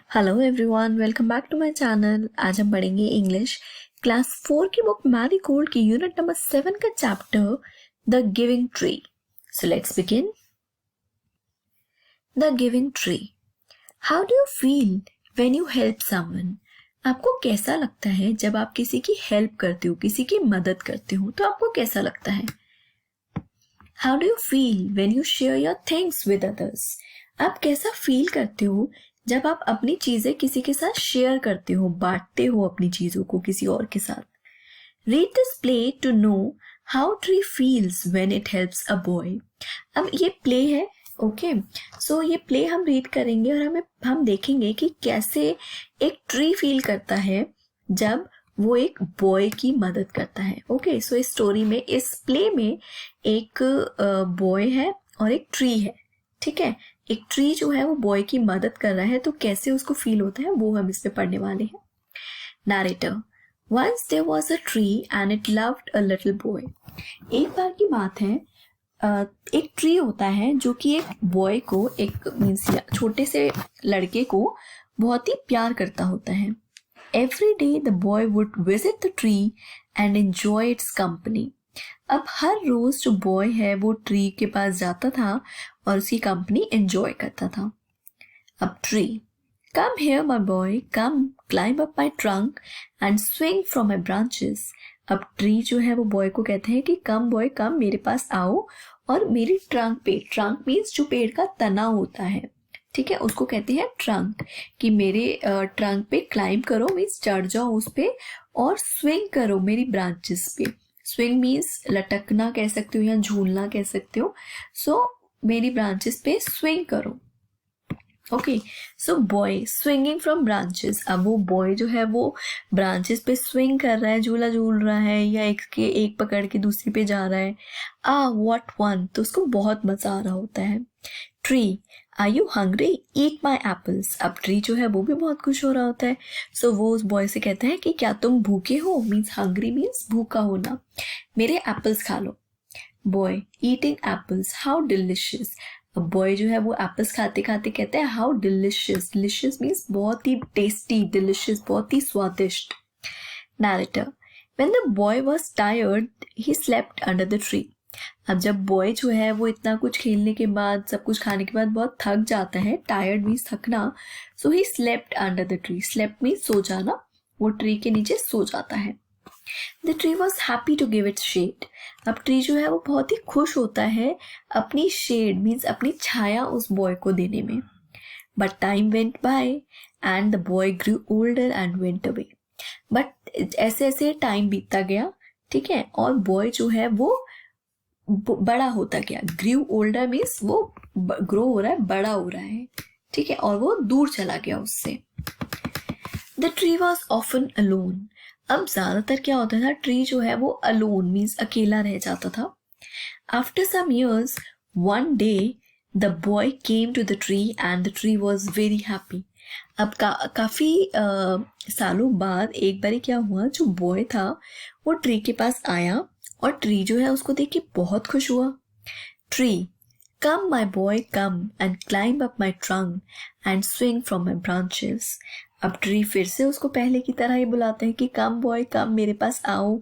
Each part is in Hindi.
Hello everyone, welcome back to my channel. आज हम पढ़ेंगे इंग्लिश क्लास 4 की बुक मैरीगोल्ड की यूनिट नंबर 7 का chapter the giving tree. So let's begin. The giving tree. How do you feel when you help someone? आपको कैसा लगता है जब आप किसी की हेल्प करते हो, किसी की मदद करते हो, तो आपको कैसा लगता है? How do you feel when you share your things with others? आप कैसा फील करते हो जब आप अपनी चीजें किसी के साथ शेयर करते हो, बांटते हो अपनी चीजों को किसी और के साथ? Read this play to know how tree feels when it helps a boy. अब ये प्ले है, ओके। सो ये प्ले हम रीड करेंगे और हम देखेंगे कि कैसे एक ट्री फील करता है जब वो एक बॉय की मदद करता है। ओके, सो इस स्टोरी में, इस प्ले में एक बॉय है और एक ट्री है। ठीक है, एक ट्री जो है वो बॉय की मदद कर रहा है, तो कैसे उसको फील होता है वो हम इसमें पढ़ने वाले हैं। Narrator. Once there was a tree and it loved a little boy. एक बार की बात है, एक ट्री होता है जो कि एक बॉय को, एक मीन्स छोटे से लड़के को बहुत ही प्यार करता होता है। Every day the boy would visit the tree and enjoy its company. अब हर रोज जो बॉय है वो ट्री के पास जाता था और उसकी कंपनी एंजॉय करता था। अब tree. Come here my boy, come climb up my trunk and swing from my branches. अब ट्री जो है वो बॉय को कहते हैं कि कम बॉय कम, मेरे पास आओ और मेरी ट्रंक पे, ट्रंक मीन्स जो पेड़ का तना होता है, ठीक है, उसको कहते हैं ट्रंक, कि मेरे ट्रंक पे क्लाइंब करो मीन्स चढ़ जाओ उस पे, और स्विंग करो मेरी ब्रांचेस पे। स्विंग मीन्स लटकना कह सकते हो या झूलना कह सकते हो। सो मेरी ब्रांचेस पे स्विंग करो। Okay, so boy swinging from branches. अब वो बॉय जो है वो ब्रांचेस पे स्विंग कर रहा है, झूला झूल रहा है, या एक पकड़ के दूसरी पे जा रहा है। व्हाट वन, तो उसको बहुत मजा आ रहा होता है। Tree. Are you hungry, eat my apples. अब ट्री जो है वो भी बहुत खुश हो रहा होता है। सो वो उस बॉय से कहता है कि क्या तुम भूखे हो, मीन्स हंग्री मीन्स भूखा होना, मेरे एप्पल्स खा लो। Boy eating apples, how delicious. अब बॉय जो है वो एप्पल्स खाते खाते कहते हैं हाउ डिलिशियस। डिलिशियस मीन्स बहुत ही टेस्टी, डिलिशियस बहुत ही स्वादिष्ट। Narrator. When the boy was tired he slept under the tree. अब जब बॉय जो है वो इतना कुछ खेलने के बाद, सब कुछ खाने के बाद बहुत थक जाता है, टायर्ड मीन्स थकना, so he slept under the tree. Slept means सो जाना, वो ट्री के नीचे सो जाता है। The tree was happy to give its shade. अब ट्री जो है वो बहुत ही खुश होता है अपनी शेड मीन्स अपनी छाया उस बॉय को देने में। But time went by and the boy grew older and went away. But ऐसे ऐसे टाइम बीतता गया, ठीक है, और बॉय जो है वो बड़ा होता गया। ग्रू ओल्डर मीन्स वो ग्रो हो रहा है, बड़ा हो रहा है, ठीक है, और वो दूर चला गया उससे। The tree was often alone. अब ज्यादातर क्या होता था, ट्री जो है वो अलोन मीन्स अकेला रह जाता था। After some years one day the boy came to the tree and the tree was very happy. अब काफी सालों बाद एक बार क्या हुआ, जो बॉय था वो ट्री के पास आया और ट्री जो है उसको देख के बहुत खुश हुआ। Tree. Come my boy come and climb up my trunk and swing from my branches. अब ट्री फिर से उसको पहले की तरह ही बुलाते हैं कि कम बॉय कम, मेरे पास आओ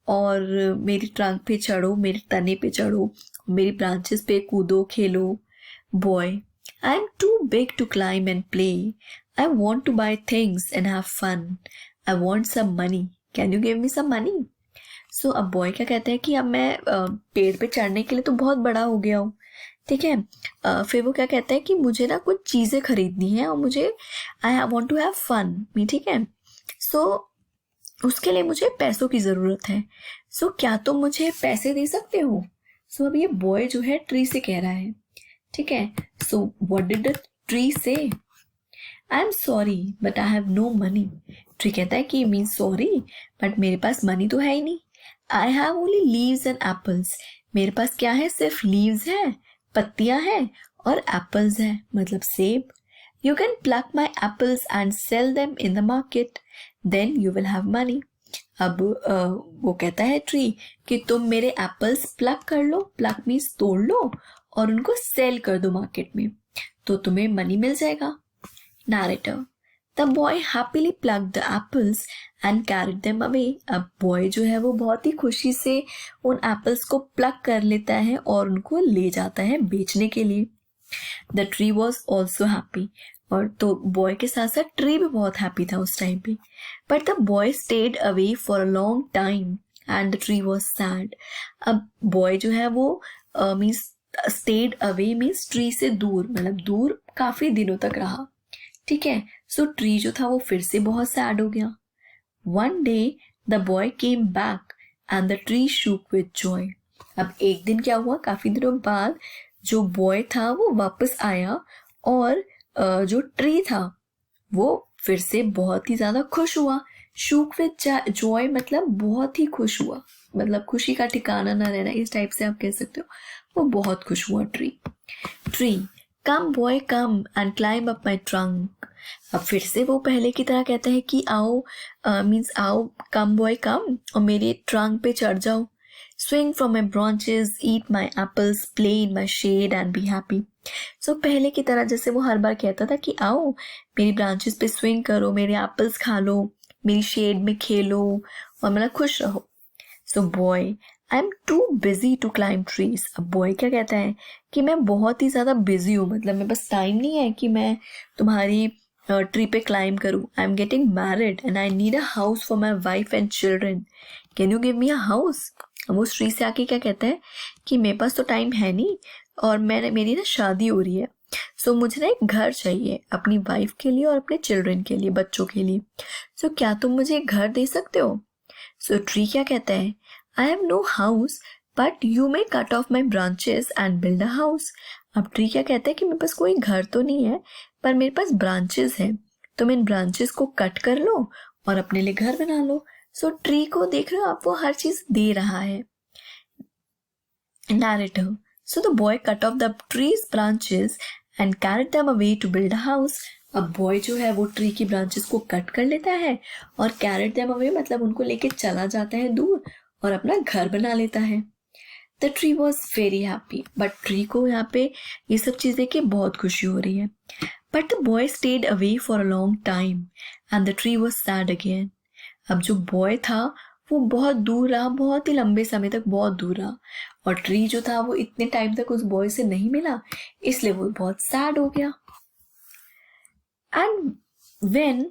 और मेरी ट्रंक पे चढ़ो, मेरे तने पे चढ़ो, मेरी ब्रांचेस पे कूदो, खेलो। Boy. I am too big to climb and play, I want to buy things and have fun, I want some money, can you give me some money. So अब बॉय क्या कहते हैं कि अब मैं पेड़ पे चढ़ने के लिए तो बहुत बड़ा हो गया हूँ, ठीक है। फिर वो क्या कहता है कि मुझे ना कुछ चीजें खरीदनी है और मुझे I want to have fun me, ठीक है। सो उसके लिए मुझे पैसों की जरूरत है। सो क्या तुम मुझे पैसे दे सकते हो? सो अब ये बॉय जो है ट्री से कह रहा है, ठीक है। So what did the tree say? I am sorry but I have no money. Tree कहता है कि मीन सॉरी बट मेरे पास मनी तो है ही नहीं। I have only leaves and apples. मेरे पास क्या है, सिर्फ लीव्स है, पत्तियां हैं, और एप्पल्स हैं, मतलब सेब। You can pluck my apples and sell them in the market, then you will have money. अब वो कहता है ट्री कि तुम मेरे एप्पल्स प्लक कर लो, प्लक मीन्स तोड़ लो, और उनको सेल कर दो मार्केट में, तो तुम्हें मनी मिल जाएगा। Narrator. The boy happily plucked the apples and carried them away. अब बॉय जो है वो बहुत ही खुशी से उन एप्पल्स को प्लग कर लेता है और उनको ले जाता है बेचने के लिए। The tree was also happy, और तो बॉय के साथ साथ ट्री भी बहुत हैप्पी था उस टाइम पे। But the boy stayed away for a long time and the tree was sad. अब बॉय जो है वो means stayed away means tree से दूर, मतलब दूर काफी दिनों तक रहा। ठीक है, सो ट्री जो था वो फिर से बहुत सैड हो गया। One day the boy came back and the tree shook with Joy. अब एक दिन क्या हुआ, काफी दिनों बाद जो बॉय था वो वापस आया और जो ट्री था वो फिर से बहुत ही ज्यादा खुश हुआ। शूक विद जॉय मतलब बहुत ही खुश हुआ, मतलब खुशी का ठिकाना ना रहना, इस टाइप से आप कह सकते हो। वो बहुत खुश हुआ tree come boy come and climb up my trunk. अब फिर से वो पहले की तरह कहता है कि आओ, मीन्स आओ, कम बॉय कम, और मेरे ट्रंक पे चढ़ जाओ। Swing from my branches, eat my apples, play in my shade and be happy. So पहले की तरह जैसे वो हर बार कहता था कि आओ मेरी ब्रांचेस पे स्विंग करो, मेरे एप्पल्स खा लो, मेरी शेड में खेलो और मतलब खुश रहो। So boy I am too busy to climb trees. अब बॉय क्या कहता है कि मैं बहुत ही ज़्यादा बिजी हूँ, मतलब मेरे पास टाइम नहीं है कि मैं तुम्हारी ट्री पे क्लाइंब करूँ। I am getting married and I need a house for my wife and children, can you give me a house. वो ट्री से आके क्या कहता है कि मेरे पास तो टाइम है नहीं और मेरी ना शादी हो रही है, सो मुझे ना एक घर चाहिए अपनी वाइफ के लिए और अपने चिल्ड्रन के लिए, बच्चों के लिए। सो क्या तुम मुझे एक घर दे सकते हो। सो ट्री क्या कहता है, I have no house but you may cut off my branches and build a house. अब ट्री क्या कहता है कि मेरे पास कोई घर तो नहीं है पर मेरे पास ब्रांचेस है, तुम इन ब्रांचेस को कट कर लो और अपने लिए घर बना लो। सो ट्री को देख रहे हो आप, वो हर चीज दे रहा है। Narrator. So the boy cut off the tree's branches and carried them away to build a house. अब बॉय जो है वो ट्री की ब्रांचेस को कट कर लेता है और कैरेट देम अवे मतलब उनको लेके चला जाता है दूर और अपना घर बना लेता है। The tree was very happy, but tree को यहाँ पे ये सब चीजें की बहुत खुशी हो रही है। But the boy stayed away for a long time and the tree was sad again. अब जो बॉय था वो बहुत दूर रहा, बहुत ही लंबे समय तक बहुत दूर रहा, और ट्री जो था वो इतने टाइम तक उस बॉय से नहीं मिला, इसलिए वो बहुत सैड हो गया। And when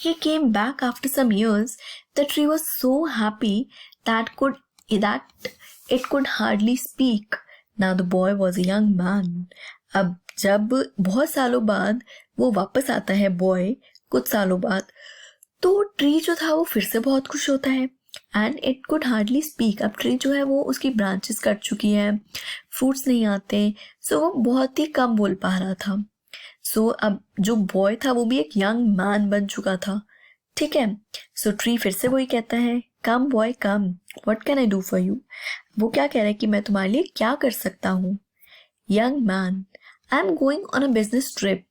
he came back after some years, the tree was so happy that it could hardly speak. Now the boy was a young man. अब जब बहुत सालों बाद वो वापस आता है बॉय, कुछ सालों बाद, तो ट्री जो था वो फिर से बहुत खुश होता है। And it could hardly speak. अब ट्री जो है वो उसकी ब्रांचेस कट चुकी है, फ्रूट्स नहीं आते, सो वो बहुत ही कम बोल पा रहा था। सो अब जो बॉय था वो भी एक यंग मैन बन चुका था। ठीक है, सो ट्री फिर से वही कहता है, come boy come, what can I do for you. वो क्या कह रहा है कि मैं तुम्हारे लिए क्या कर सकता हूँ। Young man, I am going on a business trip,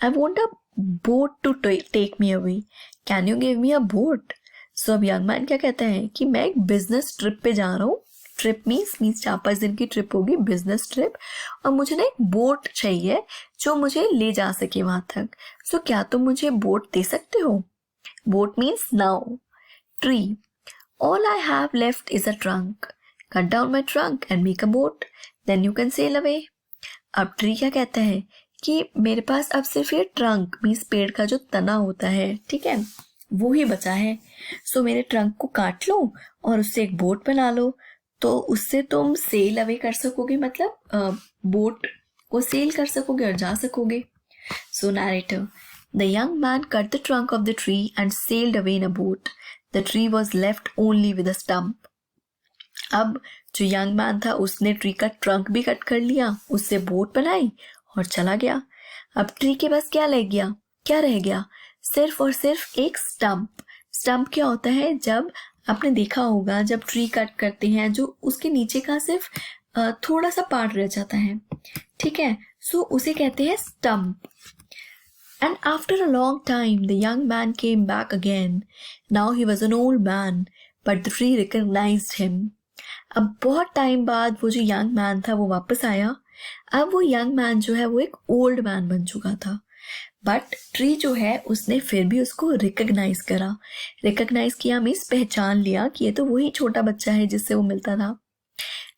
I want a boat to take me away, can you give me a boat. So अब यंग मैन क्या कहता है कि मैं एक बिजनेस ट्रिप पे जा रहा हूँ। ट्रिप मीन्स 4-5 दिन की ट्रिप होगी, बिजनेस ट्रिप, और मुझे ना एक बोट चाहिए जो मुझे ले जा सके वहां तक। सो क्या तुम मुझे बोट दे सकते हो। Boat means now. Tree, all I have left is a trunk, cut down my trunk and make a boat, then you can sail away. अब ट्री क्या कहता है कि मेरे पास अब सिर्फ ये ट्रंक मीन्स पेड़ का जो तना होता है, ठीक है, वो ही बचा है। सो मेरे ट्रंक को काट लो और उससे एक बोट बना लो, तो उससे तुम सेल अवे कर सकोगे, मतलब बोट को सेल कर सकोगे और जा सकोगे। So narrator, the young man cut the trunk off the tree and sailed away in a boat, the tree was left only with a stump. अब जो यंग मैन था उसने ट्री का ट्रंक भी कट कर लिया, उससे बोट बनाई और चला गया। अब ट्री के पास क्या रह गया, सिर्फ और सिर्फ एक स्टम्प। स्टम्प क्या होता है, जब आपने देखा होगा जब ट्री कट करते हैं जो उसके नीचे का सिर्फ थोड़ा सा पार्ट रह जाता है, ठीक है, सो उसे कहते हैं stump. And after a long time the young man came back again, now he was an old man but the tree recognised him. अब बहुत टाइम बाद वो जो यंग मैन था वो वापस आया। अब वो यंग मैन जो है वो एक ओल्ड मैन बन चुका था, बट ट्री जो है उसने फिर भी उसको रिकग्नाइज किया मीन्स पहचान लिया कि ये तो वही छोटा बच्चा है जिससे वो मिलता था.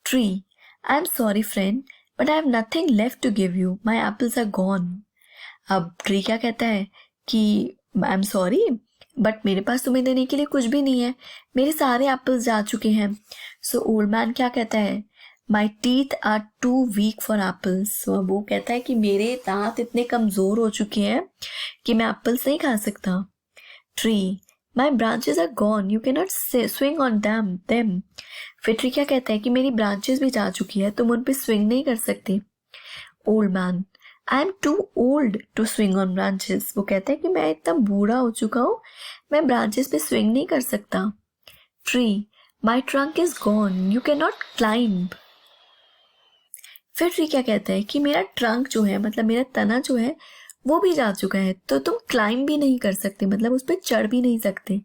Tree, I am sorry friend, but I have nothing left to give you, my apples are gone. अब ट्री क्या कहता है कि आई एम सॉरी बट मेरे पास तुम्हें देने के लिए कुछ भी नहीं है, मेरे सारे एप्पल्स जा चुके हैं. सो ओल्ड मैन क्या कहता है, my teeth are too weak for apples. So वो कहता है कि मेरे दांत इतने कमज़ोर हो चुके हैं कि मैं एप्पल्स नहीं खा सकता. Tree, my branches are gone, you can not swing on them. फिर ट्री क्या कहता है कि मेरी ब्रांचेस भी जा चुकी है, तुम उन पर स्विंग नहीं कर सकते. Old man, I am too old to swing on branches. वो कहता है कि मैं इतना बूढ़ा हो चुका हूँ, मैं ब्रांचेस पे स्विंग नहीं कर सकता. Tree, my trunk is gone, you can not climb. फिर ट्री क्या कहता है कि मेरा ट्रंक जो है मतलब मेरा तना जो है वो भी जा चुका है, तो तुम क्लाइंब भी नहीं कर सकते, मतलब उस पर चढ़ भी नहीं सकते.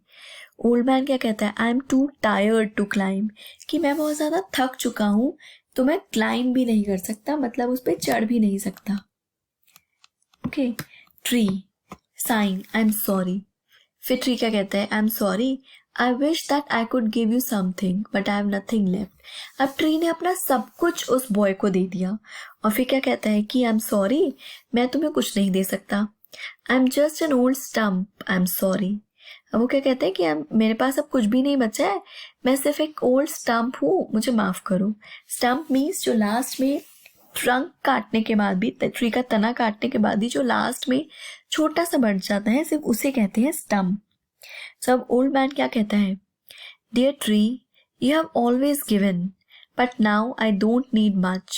ओल्ड मैन क्या कहता है, I am too tired to climb, कि मैं बहुत ज़्यादा थक चुका हूँ तो मैं क्लाइंब भी नहीं कर सकता, मतलब उस पर चढ़ भी नहीं सकता. Okay. Tree, sigh, I am sorry. फिर ट्री क्या कहता है, I am sorry, I wish that I could give you something but I have nothing left. अब ट्री ने अपना सब कुछ उस बॉय को दे दिया और फिर क्या कहता है कि आई एम सॉरी, मैं तुम्हें कुछ नहीं दे सकता. I am just an old stump, I am sorry. अब वो क्या कहते हैं कि मेरे पास अब कुछ भी नहीं बचा है, मैं सिर्फ एक ओल्ड स्टम्प हूँ, मुझे माफ़ करो. स्टम्प मीन्स जो लास्ट में ट्रंक काटने के बाद भी, ट्री का तना काटने के बाद ही जो लास्ट में छोटा सा बढ़ जाता है, सिर्फ उसे कहते हैं स्टम्प. सो अब ओल्ड मैन क्या कहता है, dear tree, you have always given but now I don't need much,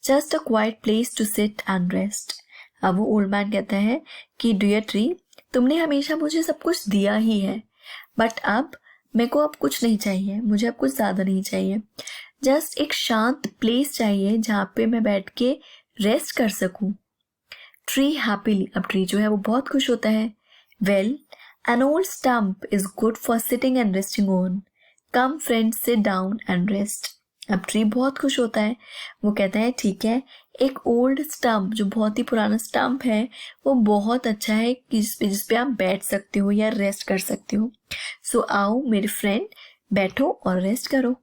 just a quiet place to sit and rest. अब वो ओल्ड मैन कहता है कि डियर ट्री, तुमने हमेशा मुझे सब कुछ दिया ही है, बट अब मेरे को अब कुछ नहीं चाहिए, मुझे अब कुछ ज़्यादा नहीं चाहिए, जस्ट एक शांत प्लेस चाहिए जहाँ पे मैं बैठ के रेस्ट कर सकूँ. ट्री हैप्पीली, अब ट्री जो है वो बहुत खुश होता है. Well, an old stump is good for sitting and resting on, come friends sit down and rest. अब ट्री बहुत खुश होता है, वो कहता है ठीक है, एक ओल्ड स्टम्प जो बहुत ही पुराना स्टम्प है वो बहुत अच्छा है कि जिस पे आप बैठ सकते हो या रेस्ट कर सकते हो. सो आओ मेरे फ्रेंड, बैठो और रेस्ट करो.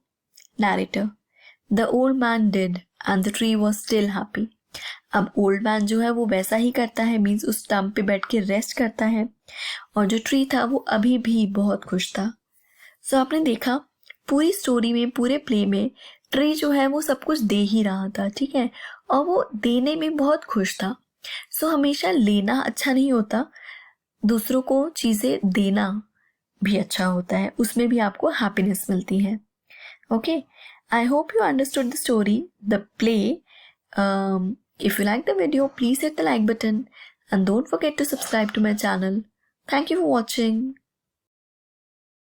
Narrator, the old man did and the tree was still happy. अब ओल्ड मैन जो है वो वैसा ही करता है, मीन्स उस स्टम्प पे बैठ के रेस्ट करता है, और जो ट्री था वो अभी भी बहुत खुश था. सो आपने देखा पूरी स्टोरी में, पूरे प्ले में ट्री जो है वो सब कुछ दे ही रहा था, ठीक है, और वो देने में बहुत खुश था. सो हमेशा लेना अच्छा नहीं होता, दूसरों को चीज़ें देना भी अच्छा होता है, उसमें भी आपको हैप्पीनेस मिलती है. Okay, I hope you understood the story, the play. If you like the video, please hit the like button and don't forget to subscribe to my channel. Thank you for watching.